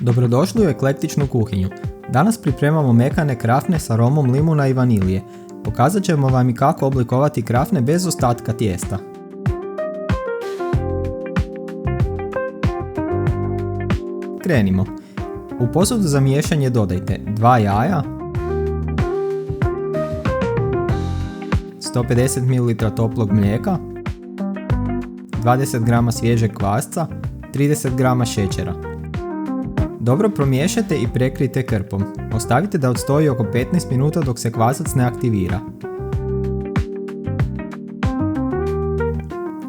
Dobrodošli u eklektičnu kuhinju. Danas pripremamo mekane krafne s aromom limuna i vanilije. Pokazat ćemo vam i kako oblikovati krafne bez ostatka tijesta. Krenimo. U posudu za miješanje dodajte 2 jaja, 150 ml toplog mlijeka, 20 g svježeg kvasca, 30 g šećera. Dobro promiješajte i prekrijte krpom. Ostavite da odstoji oko 15 minuta dok se kvasac ne aktivira.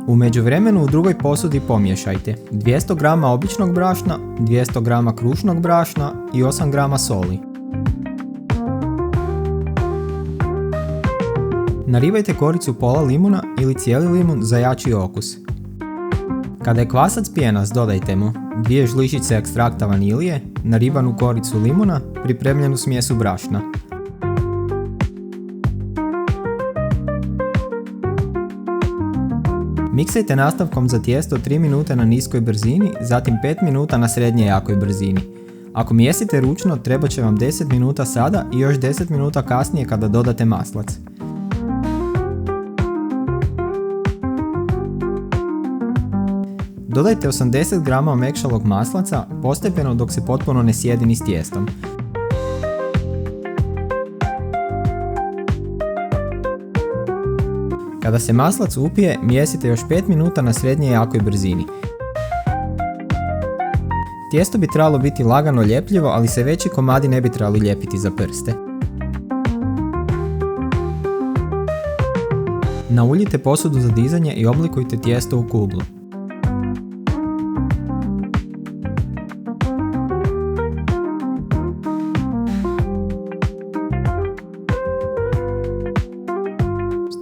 U međuvremenu u drugoj posudi pomiješajte 200 g običnog brašna, 200 g krušnog brašna i 8 g soli. Naribajte koricu pola limuna ili cijeli limun za jači okus. Kada je kvasac pijenast, dodajte mu 2 žličice ekstrakta vanilije, naribanu koricu limuna, pripremljenu smjesu brašna. Miksajte nastavkom za tijesto 3 minute na niskoj brzini, zatim 5 minuta na srednje jakoj brzini. Ako mijesite ručno, trebat će vam 10 minuta sada i još 10 minuta kasnije kada dodate maslac. Dodajte 80 g omekšalog maslaca postepeno dok se potpuno ne sjedini s tijestom. Kada se maslac upije, mijesite još 5 minuta na srednje jakoj brzini. Tijesto bi trebalo biti lagano ljepljivo, ali se veći komadi ne bi trebali lijepiti za prste. Nauljite posudu za dizanje i oblikujte tijesto u kuglu.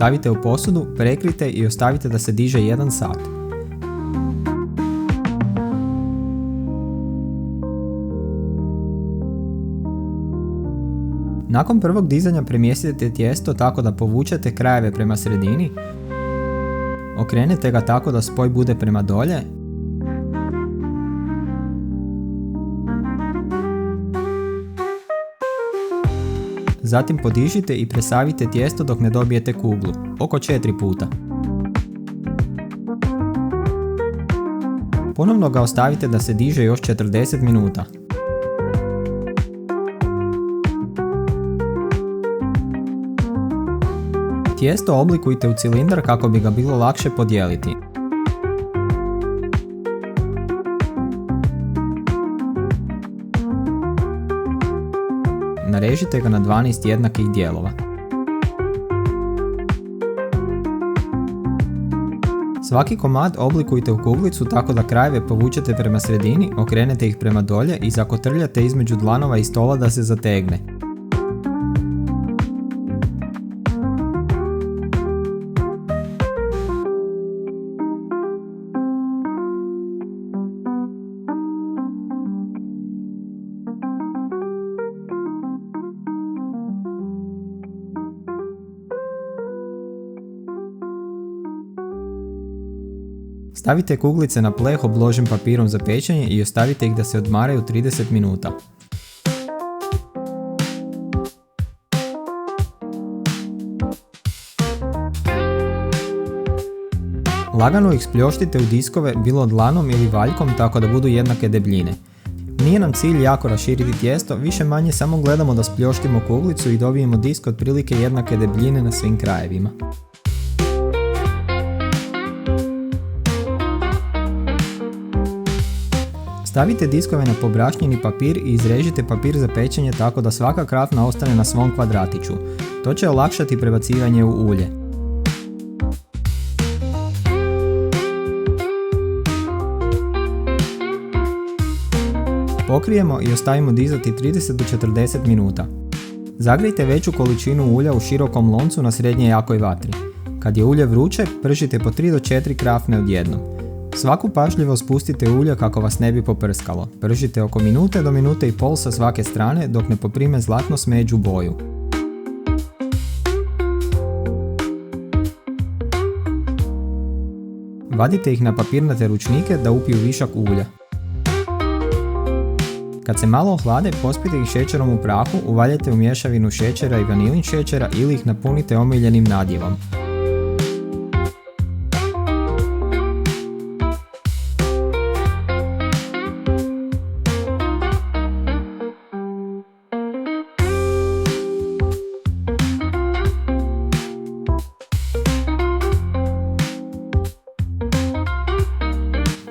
Stavite u posudu, prekrijte i ostavite da se diže 1 sat. Nakon prvog dizanja premjestite tijesto tako da povučete krajeve prema sredini, okrenete ga tako da spoj bude prema dolje, zatim podižite i presavite tijesto dok ne dobijete kuglu, oko 4 puta. Ponovno ga ostavite da se diže još 40 minuta. Tijesto oblikujte u cilindar kako bi ga bilo lakše podijeliti. Narežite ga na 12 jednakih dijelova. Svaki komad oblikujte u kuglicu tako da krajeve povučete prema sredini, okrenete ih prema dolje i zakotrljate između dlanova i stola da se zategne. Stavite kuglice na pleh obložen papirom za pečenje i ostavite ih da se odmaraju 30 minuta. Lagano ih spljoštite u diskove bilo dlanom ili valjkom tako da budu jednake debljine. Nije nam cilj jako raširiti tijesto, više manje samo gledamo da spljoštimo kuglicu i dobijemo disk otprilike jednake debljine na svim krajevima. Stavite diskove na pobrašnjeni papir i izrežite papir za pečenje tako da svaka krafna ostane na svom kvadratiću. To će olakšati prebacivanje u ulje. Pokrijemo i ostavimo dizati 30 do 40 minuta. Zagrijte veću količinu ulja u širokom loncu na srednje jakoj vatri. Kad je ulje vruće, pržite po 3 do 4 krafne odjednom. Svaku pažljivo spustite ulje kako vas ne bi poprskalo. Pržite oko minute do minute i pol sa svake strane dok ne poprime zlatno smeđu boju. Vadite ih na papirnate ručnike da upiju višak ulja. Kad se malo ohlade, pospite ih šećerom u prahu, uvaljajte u mješavinu šećera i vanilin šećera ili ih napunite omiljenim nadjevom.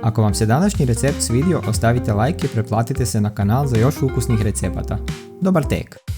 Ako vam se današnji recept svidio, ostavite like i pretplatite se na kanal za još ukusnih recepata. Dobar tek!